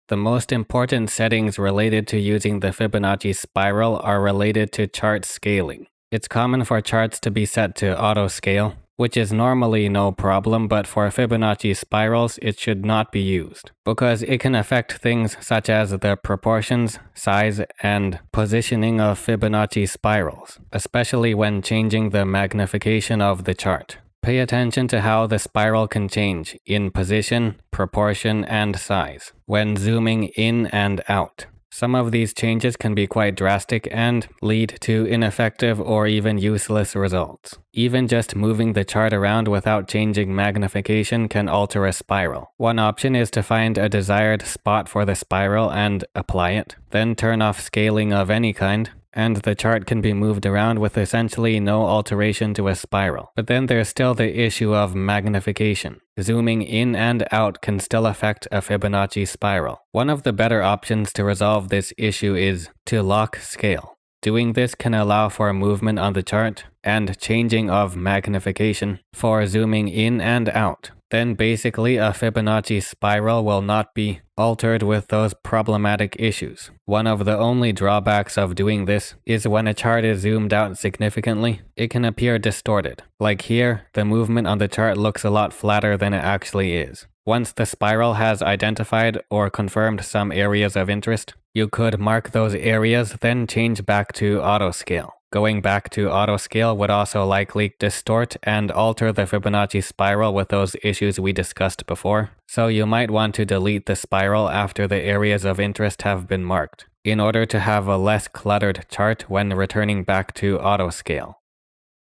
The most important settings related to using the Fibonacci spiral are related to chart scaling. It's common for charts to be set to auto scale, which is normally no problem, but for Fibonacci spirals it should not be used, because it can affect things such as the proportions, size, and positioning of Fibonacci spirals, especially when changing the magnification of the chart. Pay attention to how the spiral can change in position, proportion, and size when zooming in and out. Some of these changes can be quite drastic and lead to ineffective or even useless results. Even just moving the chart around without changing magnification can alter a spiral. One option is to find a desired spot for the spiral and apply it, then turn off scaling of any kind, and the chart can be moved around with essentially no alteration to a spiral. But then there's still the issue of magnification. Zooming in and out can still affect a Fibonacci spiral. One of the better options to resolve this issue is to lock scale. Doing this can allow for movement on the chart and changing of magnification for zooming in and out. Then basically a Fibonacci spiral will not be altered with those problematic issues. One of the only drawbacks of doing this is when a chart is zoomed out significantly, it can appear distorted. Like here, the movement on the chart looks a lot flatter than it actually is. Once the spiral has identified or confirmed some areas of interest, you could mark those areas, then change back to auto scale. Going back to auto scale would also likely distort and alter the Fibonacci spiral with those issues we discussed before, so you might want to delete the spiral after the areas of interest have been marked, in order to have a less cluttered chart when returning back to auto scale.